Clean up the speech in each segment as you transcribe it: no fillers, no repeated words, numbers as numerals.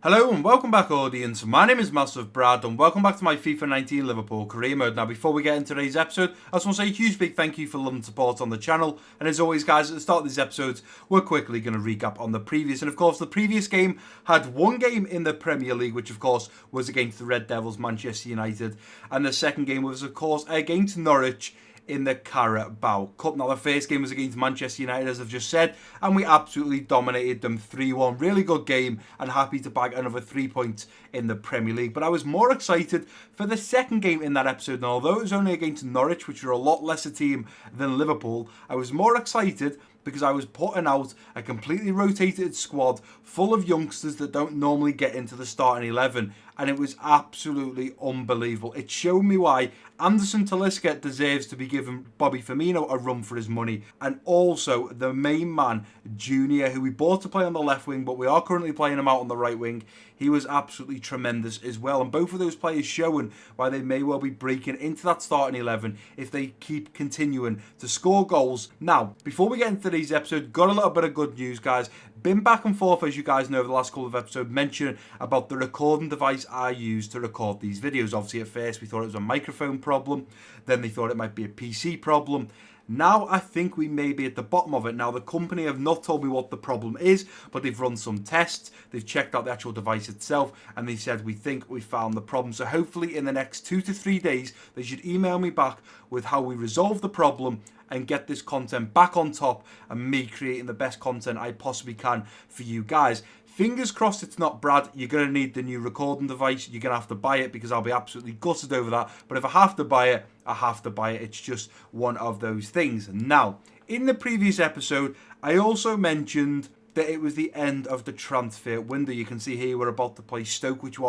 Hello and welcome back, audience. My name is MassiveBrad and welcome back to my FIFA 19 Liverpool career mode. Now, before we get into today's episode, I just want to say a huge big thank you for love and support on the channel. And as always, guys, at the start of these episodes, we're quickly going to recap on the previous. And of course, the previous game had one game in the Premier League, which of course was against the Red Devils, Manchester United. And the second game was, of course, against Norwich in the Carabao Cup. Now, the first game was against Manchester United, as I've just said, and we absolutely dominated them 3-1. Really good game, and happy to bag another 3 points in the Premier League. But I was more excited for the second game in that episode. And although it was only against Norwich, which are a lot less a team than Liverpool, I was more excited because I was putting out a completely rotated squad full of youngsters that don't normally get into the starting 11, and it was absolutely unbelievable. It showed me why Anderson Talisca deserves to be given Bobby Firmino a run for his money, and also the main man, Junior, who we bought to play on the left wing, but we are currently playing him out on the right wing. He was absolutely tremendous as well, and both of those players showing why they may well be breaking into that starting 11 if they keep continuing to score goals. Now, before we get into today's episode, got a little bit of good news, guys. Been back and forth, as you guys know, over the last couple of episodes, mentioning about the recording device I use to record these videos. Obviously, at first we thought it was a microphone problem, then they thought it might be a PC problem. Now I think we may be at the bottom of it. Now, the company have not told me what the problem is, but they've run some tests, they've checked out the actual device itself, and they said we think we found the problem. So hopefully in the next 2 to 3 days, they should email me back with how we resolve the problem and get this content back on top and me creating the best content I possibly can for you guys. Fingers crossed it's not Brad. You're going to need the new recording device. You're going to have to buy it because I'll be absolutely gutted over that. But if I have to buy it, I have to buy it. It's just one of those things. Now, in the previous episode, I also mentioned that it was the end of the transfer window. You can see here we're about to play Stoke, which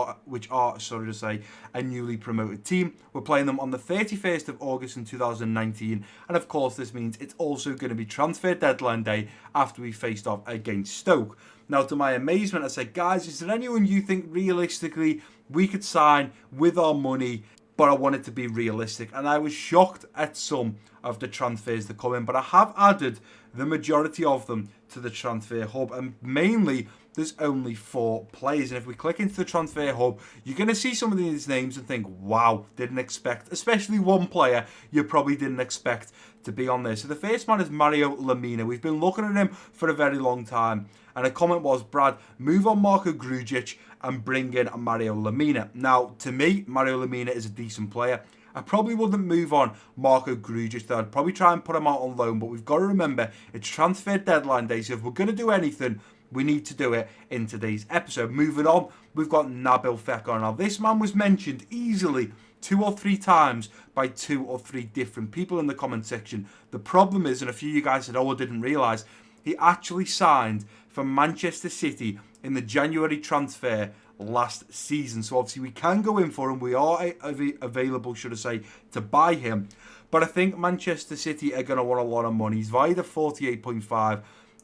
are a newly promoted team. We're playing them on the 31st of August in 2019, and of course this means it's also going to be transfer deadline day after we faced off against Stoke. Now, to my amazement, I said, guys, is there anyone you think realistically we could sign with our money? But I wanted to be realistic, and I was shocked at some of the transfers that come in, but I have added the majority of them to the transfer hub, and mainly there's only 4 players. And if we click into the transfer hub, you're going to see some of these names and think, wow, didn't expect, especially one player you probably didn't expect to be on there. So the first man is Mario Lemina. We've been looking at him for a very long time, and a comment was, Brad, move on Marko Grujic and bring in Mario Lemina. Now, to me, Mario Lemina is a decent player. I probably wouldn't move on Marko Grujic, though. I'd probably try and put him out on loan, but we've got to remember it's transfer deadline day, so if we're going to do anything, we need to do it in today's episode. Moving on, we've got Nabil Fekir. Now, this man was mentioned easily 2 or 3 times by 2 or 3 different people in the comment section. The problem is, and a few of you guys said, oh, I didn't realise, he actually signed for Manchester City in the January transfer last season. So obviously we can go in for him. We are available, should I say, to buy him. But I think Manchester City are going to want a lot of money. He's valued at 48.5.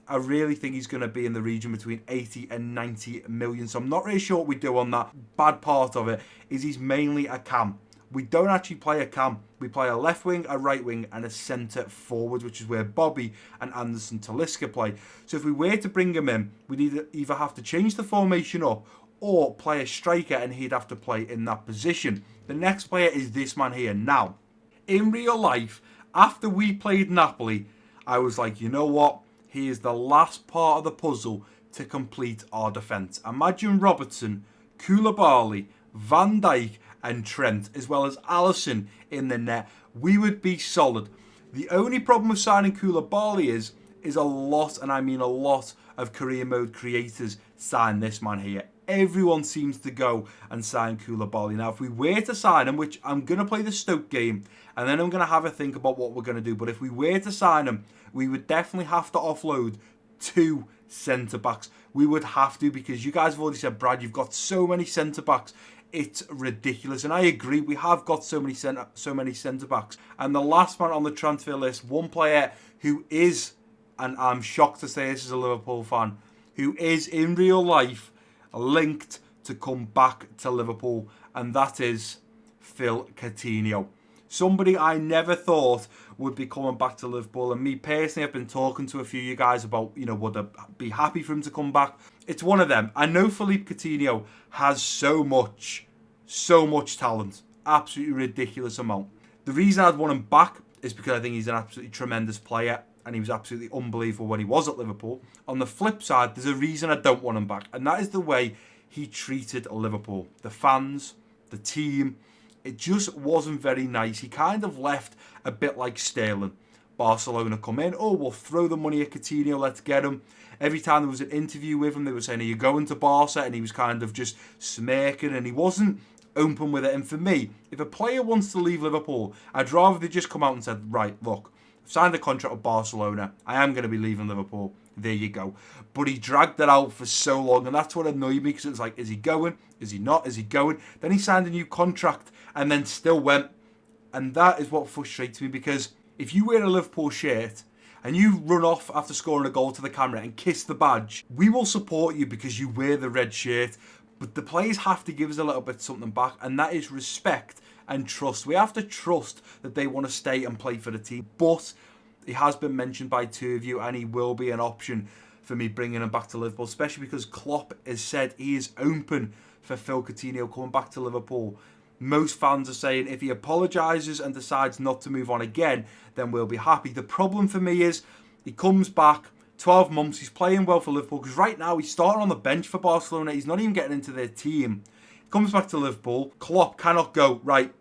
I really think he's going to be in the region between 80 and 90 million. So I'm not really sure what we do on that. Bad part of it is he's mainly a cam. We don't actually play a cam. We play a left wing, a right wing, and a centre forward, which is where Bobby and Anderson Talisca play. So if we were to bring him in, we'd either have to change the formation up or play a striker, and he'd have to play in that position. The next player is this man here. Now, in real life, after we played Napoli, I was like, you know what? He is the last part of the puzzle to complete our defence. Imagine Robertson, Koulibaly, Van Dijk, and Trent, as well as Alisson in the net. We would be solid. The only problem with signing Koulibaly is a lot, and I mean a lot, of career mode creators sign this man here. Everyone seems to go and sign Koulibaly. Now, if we were to sign him, which I'm going to play the Stoke game, and then I'm going to have a think about what we're going to do, but if we were to sign him, we would definitely have to offload 2 centre-backs. We would have to, because you guys have already said, Brad, you've got so many centre-backs. It's ridiculous, and I agree. We have got so many centre backs, and the last man on the transfer list, one player who is, and I'm shocked to say this as a Liverpool fan, who is in real life linked to come back to Liverpool, and that is Phil Coutinho. Somebody I never thought would be coming back to Liverpool. And me personally, I've been talking to a few of you guys about, would I be happy for him to come back? It's one of them. I know Philippe Coutinho has so much talent. Absolutely ridiculous amount. The reason I'd want him back is because I think he's an absolutely tremendous player and he was absolutely unbelievable when he was at Liverpool. On the flip side, there's a reason I don't want him back, and that is the way he treated Liverpool. The fans, the team, it just wasn't very nice. He kind of left a bit like Sterling. Barcelona come in, we'll throw the money at Coutinho, let's get him. Every time there was an interview with him, they were saying, are you going to Barca? And he was kind of just smirking, and he wasn't open with it. And for me, if a player wants to leave Liverpool, I'd rather they just come out and said, right, look, I've signed a contract with Barcelona, I am going to be leaving Liverpool, there you go. But he dragged that out for so long, and that's what annoyed me, because it's like, is he going? Is he not? Is he going? Then he signed a new contract and then still went. And that is what frustrates me, because if you wear a Liverpool shirt and you run off after scoring a goal to the camera and kiss the badge, we will support you because you wear the red shirt. But the players have to give us a little bit something back, and that is respect and trust. We have to trust that they want to stay and play for the team. But he has been mentioned by two of you, and he will be an option for me bringing him back to Liverpool, especially because Klopp has said he is open for Phil Coutinho coming back to Liverpool. Most fans are saying if he apologises and decides not to move on again, then we'll be happy. The problem for me is he comes back, 12 months, he's playing well for Liverpool, because right now he's starting on the bench for Barcelona. He's not even getting into their team. He comes back to Liverpool. Klopp cannot go, right,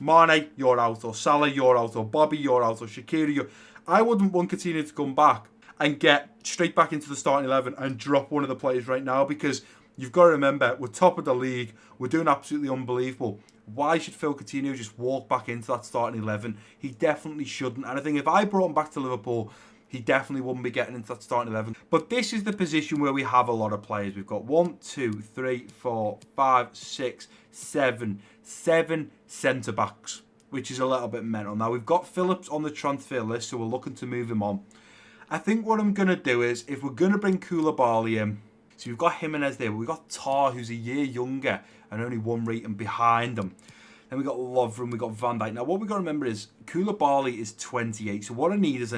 Mane, you're out, or Salah, you're out, or Bobby, you're out, or Shaqiri, you're... I wouldn't want Coutinho to come back and get straight back into the starting 11 and drop one of the players right now, because you've got to remember, we're top of the league, we're doing absolutely unbelievable. Why should Phil Coutinho just walk back into that starting 11? He definitely shouldn't. And I think if I brought him back to Liverpool, he definitely wouldn't be getting into that starting 11. But this is the position where we have a lot of players. We've got 1, 2, 3, 4, 5, 6, 7 centre-backs, which is a little bit mental. Now, we've got Phillips on the transfer list, so we're looking to move him on. I think what I'm going to do is, if we're going to bring Koulibaly in, so we've got Jimenez there, but we've got Tar, who's a year younger and only one rating behind him. Then we've got Lovren, we've got Van Dijk. Now, what we've got to remember is Koulibaly is 28. So what I need is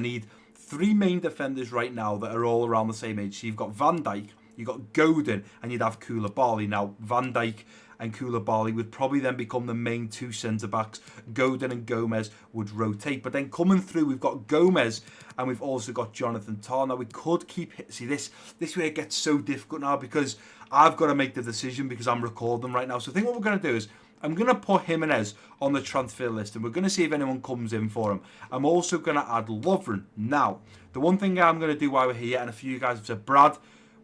3 main defenders right now that are all around the same age. So you've got Van Dijk, you've got Godin, and you'd have Koulibaly. Now, Van Dijk and Koulibaly would probably then become the main 2 centre-backs. Godin and Gomez would rotate. But then coming through, we've got Gomez, and we've also got Jonathan Tah. Now, we could keep... See, this way it gets so difficult now, because I've got to make the decision, because I'm recording right now. So I think what we're going to do is, I'm going to put Jimenez on the transfer list, and we're going to see if anyone comes in for him. I'm also going to add Lovren. Now, the one thing I'm going to do while we're here, and a few of you guys have said, Brad,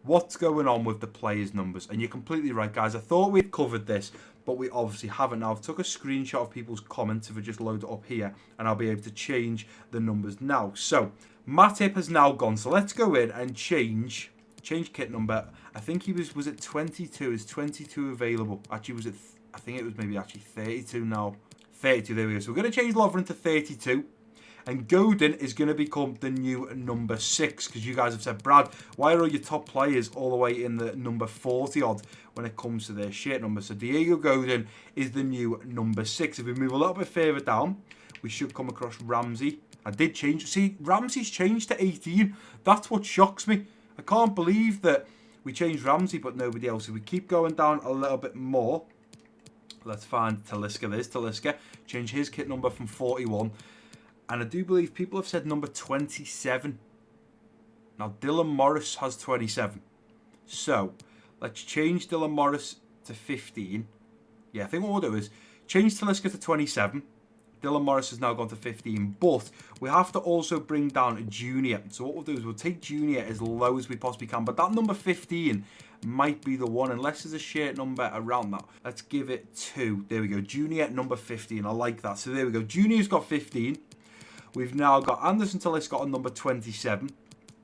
what's going on with the players' numbers? And you're completely right, guys. I thought we'd covered this, but we obviously haven't. Now, I've took a screenshot of people's comments if I just load it up here, and I'll be able to change the numbers now. So, Matip has now gone. So let's go in and change kit number. I think he was it 22? Is 22 available? Actually, was it... I think it was maybe actually 32 now. 32, there we go. So we're going to change Lovren to 32. And Godin is going to become the new number 6. Because you guys have said, Brad, why are all your top players all the way in the number 40 odd when it comes to their shirt number? So Diego Godin is the new number 6. If we move a little bit further down, we should come across Ramsey. I did change. See, Ramsey's changed to 18. That's what shocks me. I can't believe that we changed Ramsey but nobody else. If we keep going down a little bit more, let's find Talisca. There's Talisca. Change his kit number from 41. And I do believe people have said number 27. Now, Dylan Morris has 27. So, let's change Dylan Morris to 15. Yeah, I think what we'll do is change Talisca to 27. Dylan Morris has now gone to 15. But we have to also bring down Junior. So what we'll do is we'll take Junior as low as we possibly can. But that number 15 might be the one, unless there's a shirt number around that. Let's give it 2. There we go. Junior number 15. I like that. So there we go. Junior's got 15. We've now got Anderson Talisca on number 27.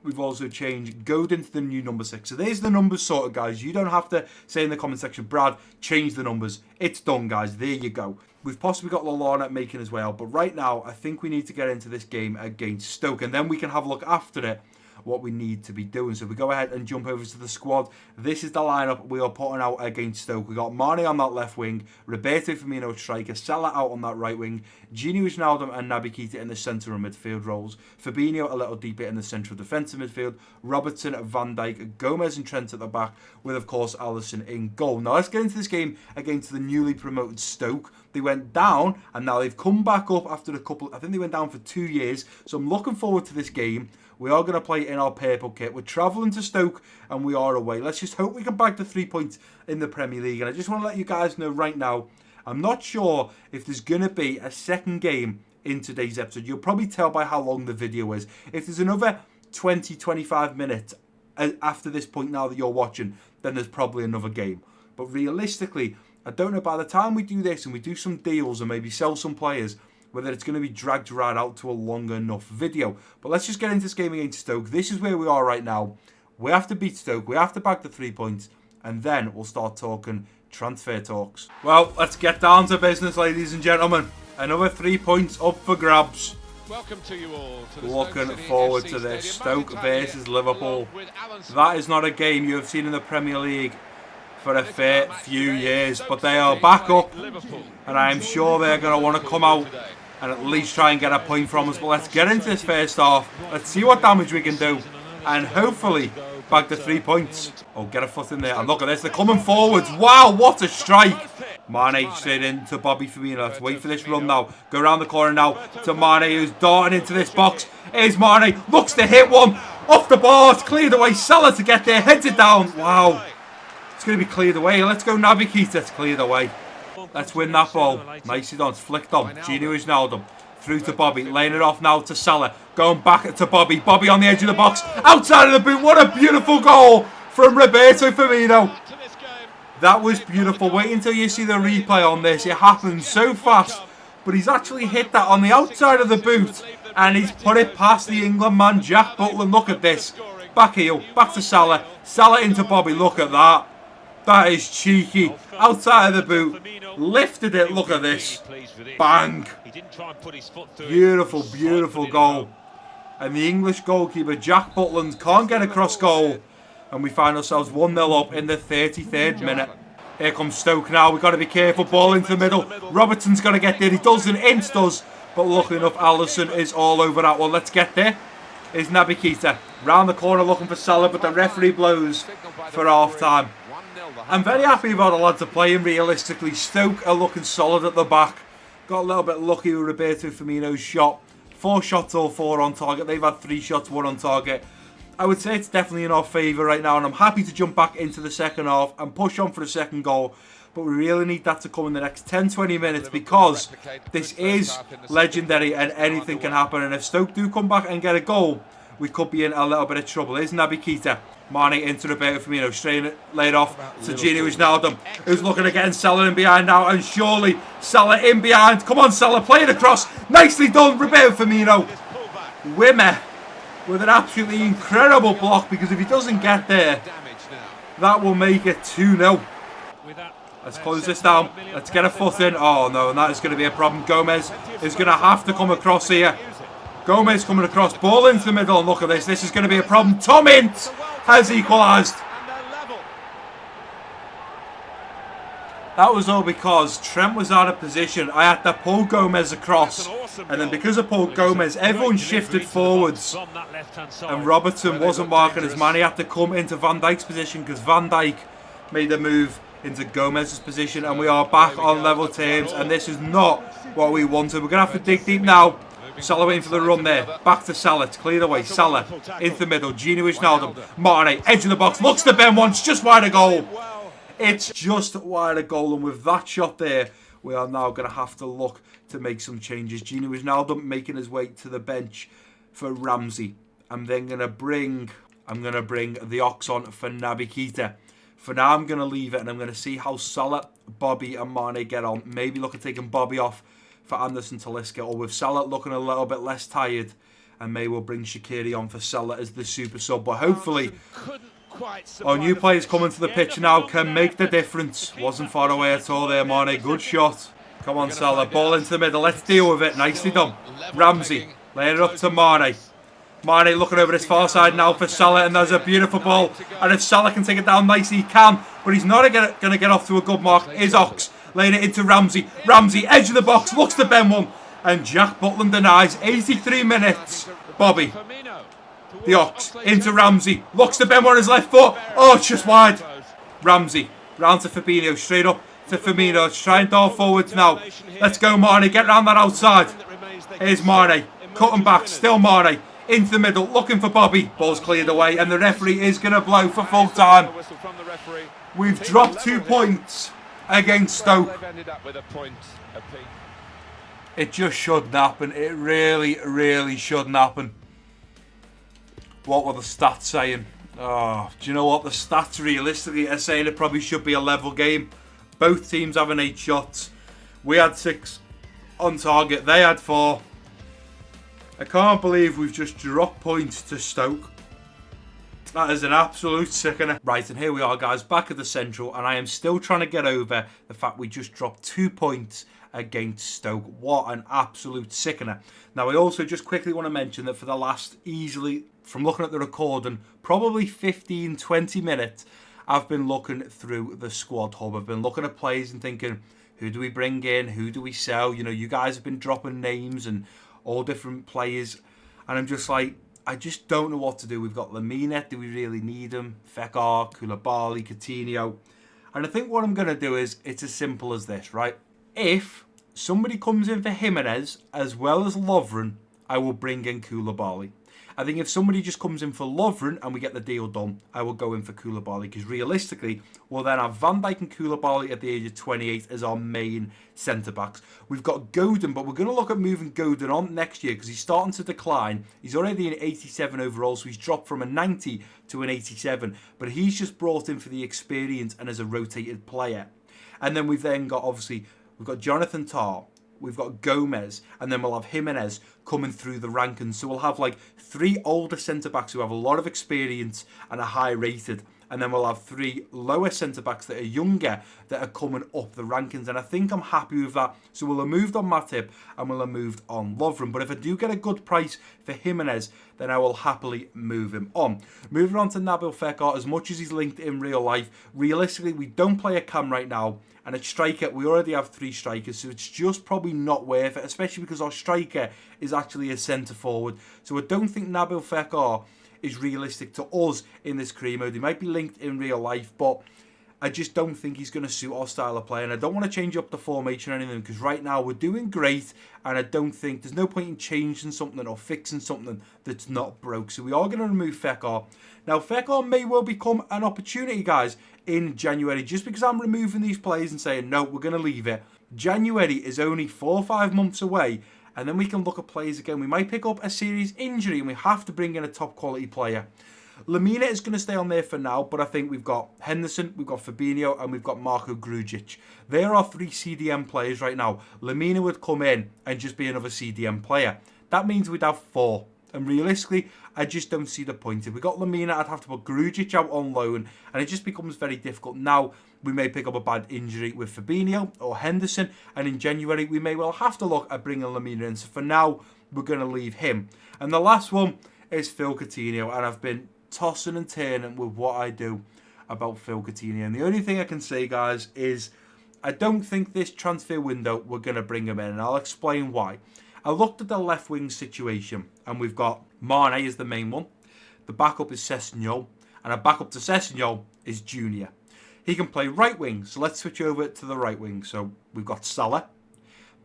We've also changed Godin to the new number 6. So there's the numbers sorted, guys. You don't have to say in the comment section, Brad, change the numbers. It's done, guys. There you go. We've possibly got Lallana making his way out. But right now, I think we need to get into this game against Stoke. And then we can have a look after it what we need to be doing. So we go ahead and jump over to the squad. This is the lineup we are putting out against Stoke. We got Mane on that left wing, Roberto Firmino striker, Salah out on that right wing, Gini Wijnaldum and Naby Keita in the centre and midfield roles, Fabinho a little deeper in the central defensive midfield, Robertson, Van Dijk, Gomez and Trent at the back, with of course Alisson in goal. Now let's get into this game against the newly promoted Stoke. They went down and now they've come back up after a couple, I think they went down for 2 years, so I'm looking forward to this game. We are going to play in our purple kit. We're travelling to Stoke and we are away. Let's just hope we can bag the 3 points in the Premier League. And I just want to let you guys know right now, I'm not sure if there's going to be a second game in today's episode. You'll probably tell by how long the video is. If there's another 20-25 minutes after this point now that you're watching, then there's probably another game. But realistically, I don't know, by the time we do this and we do some deals and maybe sell some players, whether it's going to be dragged right out to a long enough video. But let's just get into this game against Stoke. This is where we are right now. We have to beat Stoke. We have to bag the 3 points. And then we'll start talking transfer talks. Well, let's get down to business, ladies and gentlemen. Another 3 points up for grabs. Welcome to you all to the Looking forward to this. Stoke versus Liverpool. That is not a game you have seen in the Premier League for a fair few years, but they are back up, and I am sure they're going to want to come out and at least try and get a point from us. But let's get into this first half. Let's see what damage we can do, and hopefully bag the 3 points. Oh, get a foot in there, and look at this, they're coming forwards. Wow, what a strike. Mane straight into Bobby Firmino. Let's wait for this run now. Go around the corner now to Mane, who's darting into this box. Here's Mane, looks to hit one off the bar. It's cleared away. Salah to get there, heads it down. Wow. It's going to be cleared away. Let's go Naby Keita. It's cleared away. Let's win that ball. Nicely done. It's flicked on. Gini Wijnaldum. Through to Bobby. Laying it off now to Salah. Going back to Bobby. Bobby on the edge of the box. Outside of the boot. What a beautiful goal from Roberto Firmino. That was beautiful. Wait until you see the replay on this. It happened so fast. But he's actually hit that on the outside of the boot. And he's put it past the England man, Jack Butland. Look at this. Back heel. Back to Salah. Salah into Bobby. Look at that. That is cheeky. Outside of the boot. Lifted it. Look at this. Bang. Beautiful, beautiful goal. And the English goalkeeper, Jack Butland, can't get across goal. And we find ourselves 1-0 up in the 33rd minute. Here comes Stoke now. We've got to be careful. Ball into the middle. Robertson's got to get there. He doesn't. Ince does. But luckily enough, Alisson is all over that one. Let's get there. Is Naby Keita. Round the corner looking for Salah, but the referee blows for half-time. I'm very happy about the lads are playing. Realistically, Stoke are looking solid at the back. Got a little bit lucky with Roberto Firmino's shot. 4 shots, all 4 on target. They've had 3 shots, 1 on target. I would say it's definitely in our favour right now, and I'm happy to jump back into the second half and push on for the second goal. But we really need that to come in the next 10-20 minutes, because this is legendary and anything can happen. And if Stoke do come back and get a goal, we could be in a little bit of trouble. Here's Naby Keita. Mane into Roberto Firmino, straight laid off to Gini Wijnaldum, who's looking at getting Salah in behind now, and surely Salah in behind. Come on, Salah, play it across. Nicely done, Roberto Firmino. Wimmer with an absolutely incredible block, because if he doesn't get there, that will make it 2-0. Let's close this down. Let's get a foot in. Oh no, and that is going to be a problem. Gomez is going to have to come across here. Gomez coming across, ball into the middle, and look at this. This is going to be a problem. Tom Ince has equalised. That was all because Trent was out of position. I had to pull Gomez across, and then because I pulled Gomez, everyone shifted forwards, and Robertson wasn't marking his man. He had to come into Van Dijk's position, because Van Dijk made a move into Gomez's position, and we are back on level terms, and this is not what we wanted. We're going to have to dig deep now. Salah waiting for the run there. Back to Salah. It's cleared away. Salah into the middle. Gini Wijnaldum. Mane. Edge of the box. Looks to Ben once. Just wide of goal. It's just wide of goal. And with that shot there, we are now going to have to look to make some changes. Gini Wijnaldum making his way to the bench for Ramsey. I'm then going to bring the Ox on for Naby Keita. For now, I'm going to leave it, and I'm going to see how Salah, Bobby and Mane get on. Maybe look at taking Bobby off for Anderson Talisca, or with Salah looking a little bit less tired, and maybe we'll bring Shaqiri on for Salah as the super sub. But hopefully our new players coming to the pitch now can make the difference. Wasn't far away at all there, Mane. Good shot. Come on, Salah. Ball into the middle. Let's deal with it. Nicely done. Ramsey laying it up to Mane. Mane looking over his far side now for Salah, and there's a beautiful ball. And if Salah can take it down nicely, he can. But he's not going to get off to a good mark. Is Ox laying it into Ramsey. Ramsey, edge of the box, looks to Ben one. And Jack Butland denies. 83 minutes. Bobby. The Ox into Ramsey. Looks to Ben one on his left foot. Oh, it's just wide. Ramsey. Round to Fabinho. Straight up to Firmino. Let's try and dart forwards now. Let's go, Mane. Get round that outside. Here's Mane. Cutting back. Still Mane. Into the middle. Looking for Bobby. Ball's cleared away. And the referee is going to blow for full time. We've dropped 2 points against Stoke. It just shouldn't happen. It really, really shouldn't happen. What were the stats saying? Oh, do you know what? The stats realistically are saying it probably should be a level game. Both teams having 8 shots. We had 6 on target. They had 4. I can't believe we've just dropped points to Stoke. That is an absolute sickener. Right, and here we are, guys, back at the Central, and I am still trying to get over the fact we just dropped 2 points against Stoke. What an absolute sickener. Now, I also just quickly want to mention that for the last easily, from looking at the recording, probably 15, 20 minutes, I've been looking through the squad hub. I've been looking at players and thinking, who do we bring in? Who do we sell? You know, you guys have been dropping names and all different players, and I'm just like, I just don't know what to do. We've got Lamina. Do we really need him? Fekir, Koulibaly, Coutinho. And I think what I'm going to do is, it's as simple as this, right? If somebody comes in for Jimenez as well as Lovren, I will bring in Koulibaly. I think if somebody just comes in for Lovren and we get the deal done, I will go in for Koulibaly, because realistically, we'll then have Van Dijk and Koulibaly at the age of 28 as our main centre-backs. We've got Godin, but we're going to look at moving Godin on next year because he's starting to decline. He's already an 87 overall, so he's dropped from a 90 to an 87, but he's just brought in for the experience and as a rotated player. And then we've got, obviously, we've got Jonathan Tah. We've got Gomez, and then we'll have Jimenez coming through the rankings. So we'll have like 3 older centre-backs who have a lot of experience and are high rated. And then we'll have 3 lower centre-backs that are younger that are coming up the rankings. And I think I'm happy with that. So we'll have moved on Matip and we'll have moved on Lovren. But if I do get a good price for Jimenez, then I will happily move him on. Moving on to Nabil Fekir, as much as he's linked in real life, realistically, we don't play a cam right now. And at striker, we already have 3 strikers, so it's just probably not worth it, especially because our striker is actually a centre-forward. So I don't think Nabil Fekir is realistic to us in this career mode. He might be linked in real life, but I just don't think he's going to suit our style of play. And I don't want to change up the formation or anything, because right now we're doing great, and I don't think there's no point in changing something or fixing something that's not broke. So we are going to remove Fekir. Now, Fekir may well become an opportunity, guys, in January. Just because I'm removing these players and saying, no, we're going to leave it. January is only 4 or 5 months away, and then we can look at players again. We might pick up a serious injury, and we have to bring in a top quality player. Lamina is going to stay on there for now, but I think we've got Henderson, we've got Fabinho, and we've got Marco Grujic. There are 3 CDM players right now. Lamina would come in and just be another CDM player. That means we'd have 4. And realistically, I just don't see the point. If we got Lamina, I'd have to put Grujic out on loan, and it just becomes very difficult. Now, we may pick up a bad injury with Fabinho or Henderson, and in January, we may well have to look at bringing Lamina in. So for now, we're going to leave him. And the last one is Phil Coutinho, and I've been tossing and turning with what I do about Phil Coutinho. And the only thing I can say, guys, is I don't think this transfer window we're going to bring him in, and I'll explain why. I looked at the left wing situation, and we've got Mane as the main one. The backup is Sessegnon, and a backup to Sessegnon is Junior. He can play right wing, so let's switch over to the right wing. So we've got Salah.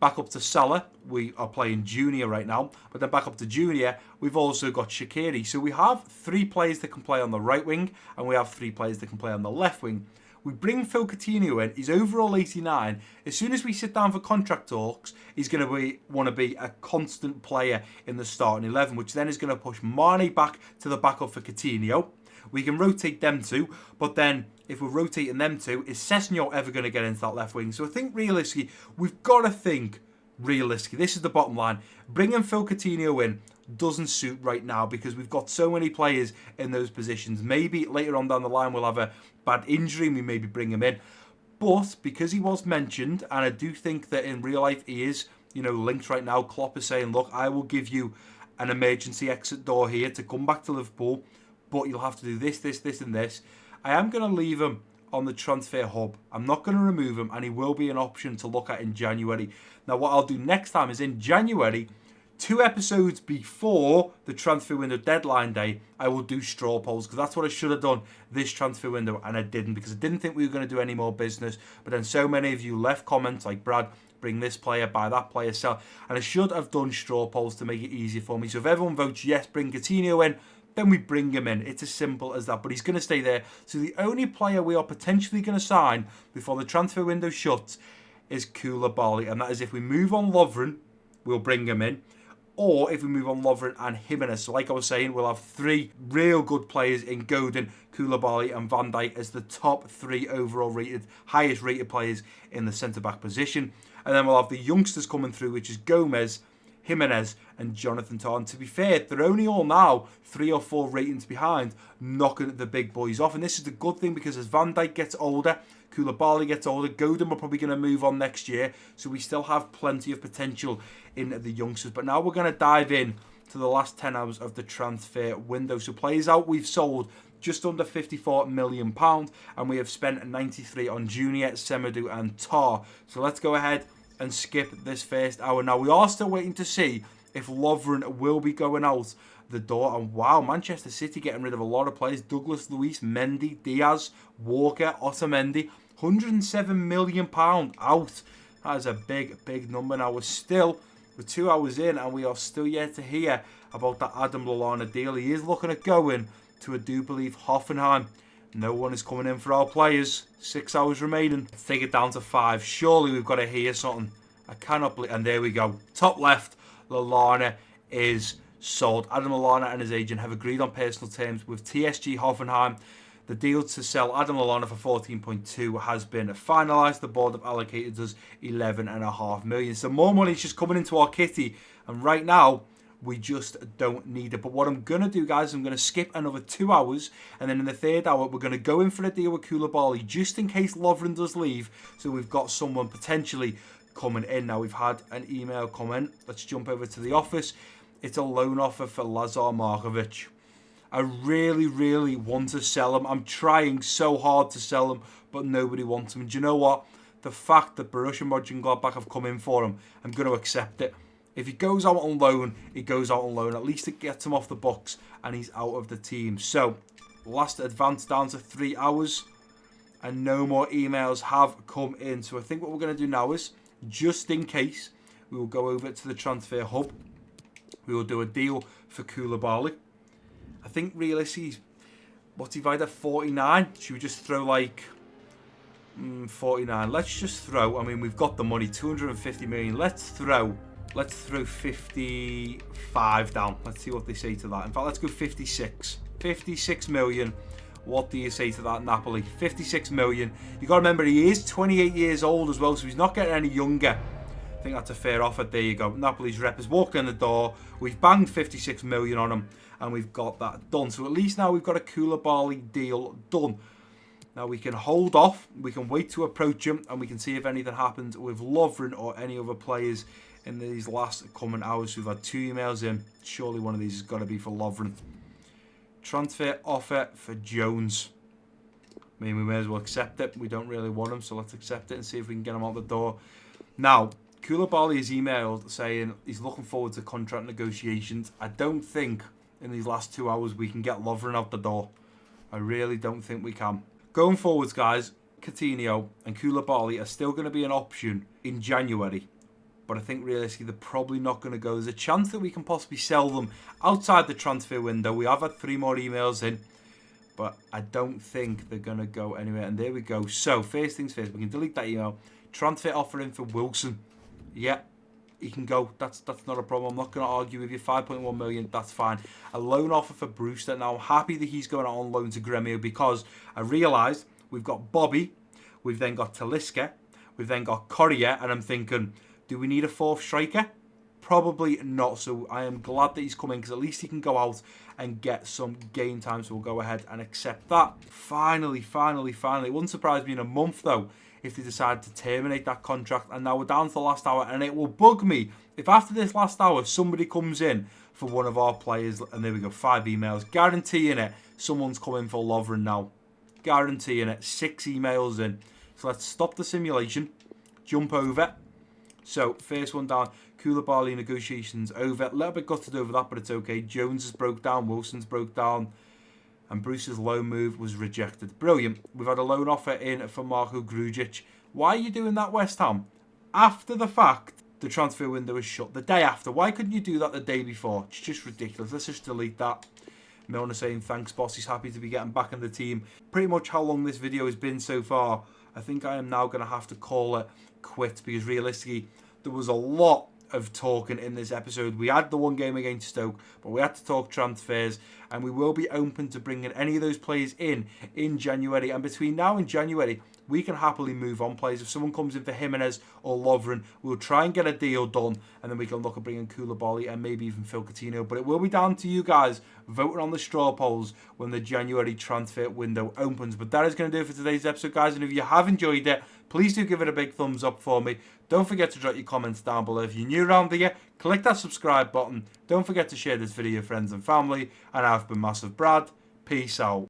Back up to Salah, we are playing Junior right now. But then back up to Junior, we've also got Shaqiri. So we have 3 players that can play on the right wing, and we have 3 players that can play on the left wing. We bring Phil Coutinho in. He's overall 89. As soon as we sit down for contract talks, he's going to want to be a constant player in the starting 11, which then is going to push Mane back to the backup for Coutinho. We can rotate them 2, but then if we're rotating them 2, is Sessegnon ever going to get into that left wing? So I think realistically, we've got to think realistically. This is the bottom line. Bringing Phil Coutinho in doesn't suit right now because we've got so many players in those positions. Maybe later on down the line we'll have a bad injury and we maybe bring him in. But because he was mentioned, and I do think that in real life he is, linked right now, Klopp is saying, look, I will give you an emergency exit door here to come back to Liverpool, but you'll have to do this, this, this, and this. I am going to leave him on the transfer hub. I'm not going to remove him, and he will be an option to look at in January. Now, what I'll do next time is in January, 2 episodes before the transfer window deadline day, I will do straw polls, because that's what I should have done this transfer window, and I didn't, because I didn't think we were going to do any more business. But then so many of you left comments like, Brad, bring this player, buy that player, sell. And I should have done straw polls to make it easier for me. So if everyone votes yes, bring Coutinho in, then we bring him in. It's as simple as that. But he's going to stay there. So the only player we are potentially going to sign before the transfer window shuts is Koulibaly. And that is if we move on Lovren, we'll bring him in. Or if we move on Lovren and Jimenez. So like I was saying, we'll have 3 real good players in Godin, Koulibaly and Van Dijk as the top 3 overall rated, highest rated players in the centre-back position. And then we'll have the youngsters coming through, which is Gomez, Jimenez and Jonathan Tah. And to be fair, they're only all now 3 or 4 ratings behind, knocking the big boys off. And this is the good thing, because as Van Dijk gets older, Koulibaly gets older, Godin we're probably going to move on next year. So we still have plenty of potential in the youngsters. But now we're going to dive in to the last 10 hours of the transfer window. So players out, we've sold just under £54 million, and we have spent 93 on Junior, Semedo and Tah. So let's go ahead and skip this first hour. Now, we are still waiting to see if Lovren will be going out the door. And wow, Manchester City getting rid of a lot of players. Douglas Luiz, Mendy, Diaz, Walker, Otamendi. £107 million out. That is a big, big number. Now, we're 2 hours in, and we are still yet to hear about that Adam Lallana deal. He is looking at going to, I do believe, Hoffenheim. No one is coming in for our players. 6 hours remaining. Let's take it down to 5. Surely we've got to hear something. I cannot believe. And there we go. Top left, Lallana is sold. Adam Lallana and his agent have agreed on personal terms with TSG Hoffenheim. The deal to sell Adam Lallana for 14.2 has been finalised. The board have allocated us 11.5 million. So more money is just coming into our kitty. And right now, we just don't need it. But what I'm going to do, guys, I'm going to skip another 2 hours. And then in the third hour, we're going to go in for a deal with Koulibaly just in case Lovren does leave. So we've got someone potentially coming in. Now, we've had an email come in. Let's jump over to the office. It's a loan offer for Lazar Markovic. I really, really want to sell him. I'm trying so hard to sell him, but nobody wants him. And do you know what? The fact that Borussia Mönchengladbach have come in for him, I'm going to accept it. If he goes out on loan, he goes out on loan. At least it gets him off the books and he's out of the team. So, last advance down to 3 hours and no more emails have come in. So, I think what we're going to do now is, just in case, we will go over to the transfer hub. We will do a deal for Koulibaly. I think realistically, what's he valued at 49? Should we just throw like 49? Let's just throw, I mean, we've got the money, 250 million. Let's throw 55 down. Let's see what they say to that. In fact, let's go 56. 56 million. What do you say to that, Napoli? 56 million. You got to remember, he is 28 years old as well, so he's not getting any younger. I think that's a fair offer. There you go. Napoli's rep has walked in the door. We've banged 56 million on him, and we've got that done. So at least now we've got a Koulibaly deal done. Now we can hold off. We can wait to approach him, and we can see if anything happens with Lovren or any other players in these last coming hours. We've had 2 emails in. Surely one of these has got to be for Lovren. Transfer offer for Jones. I mean, we may as well accept it. We don't really want him, so let's accept it and see if we can get him out the door. Now, Koulibaly has emailed saying he's looking forward to contract negotiations. I don't think in these last 2 hours we can get Lovren out the door. I really don't think we can. Going forwards, guys, Coutinho and Koulibaly are still going to be an option in January. But I think realistically they're probably not going to go. There's a chance that we can possibly sell them outside the transfer window. We have had 3 more emails in, but I don't think they're going to go anywhere. And there we go. So, first things first, we can delete that email. Transfer offer in for Wilson. Yeah, he can go. That's not a problem. I'm not going to argue with you. 5.1 million, that's fine. A loan offer for Brewster. Now, I'm happy that he's going out on loan to Gremio because I realised we've got Bobby, we've then got Talisca, we've then got Correa, and I'm thinking, do we need a 4th striker? Probably not. So I am glad that he's coming because at least he can go out and get some game time. So we'll go ahead and accept that. Finally. It wouldn't surprise me in a month though if they decide to terminate that contract. And now we're down to the last hour, and it will bug me if after this last hour somebody comes in for one of our players, and there we go, 5 emails, guaranteeing it, someone's coming for Lovren now. Guaranteeing it, 6 emails in. So let's stop the simulation, jump over. So first one down, Koulibaly negotiations over. A little bit gutted over that, but it's okay. Jones has broke down, Wilson's broke down, and Bruce's loan move was rejected. Brilliant. We've had a loan offer in for Marko Grujic. Why are you doing that, West Ham? After the fact, the transfer window is shut. The day after. Why couldn't you do that the day before? It's just ridiculous. Let's just delete that. Milner saying, thanks, boss. He's happy to be getting back in the team. Pretty much how long this video has been so far. I think I am now going to have to call it quits, because realistically, there was a lot of talking in this episode. We had the one game against Stoke, but we had to talk transfers, and we will be open to bringing any of those players in January. And between now and January, we can happily move on players. If someone comes in for Jimenez or Lovren, we'll try and get a deal done, and then we can look at bringing Koulibaly and maybe even Phil Coutinho. But it will be down to you guys voting on the straw polls when the January transfer window opens. But that is going to do it for today's episode, guys. And if you have enjoyed it, please do give it a big thumbs up for me. Don't forget to drop your comments down below. If you're new around here, click that subscribe button. Don't forget to share this video with friends and family. And I've been Massive Brad. Peace out.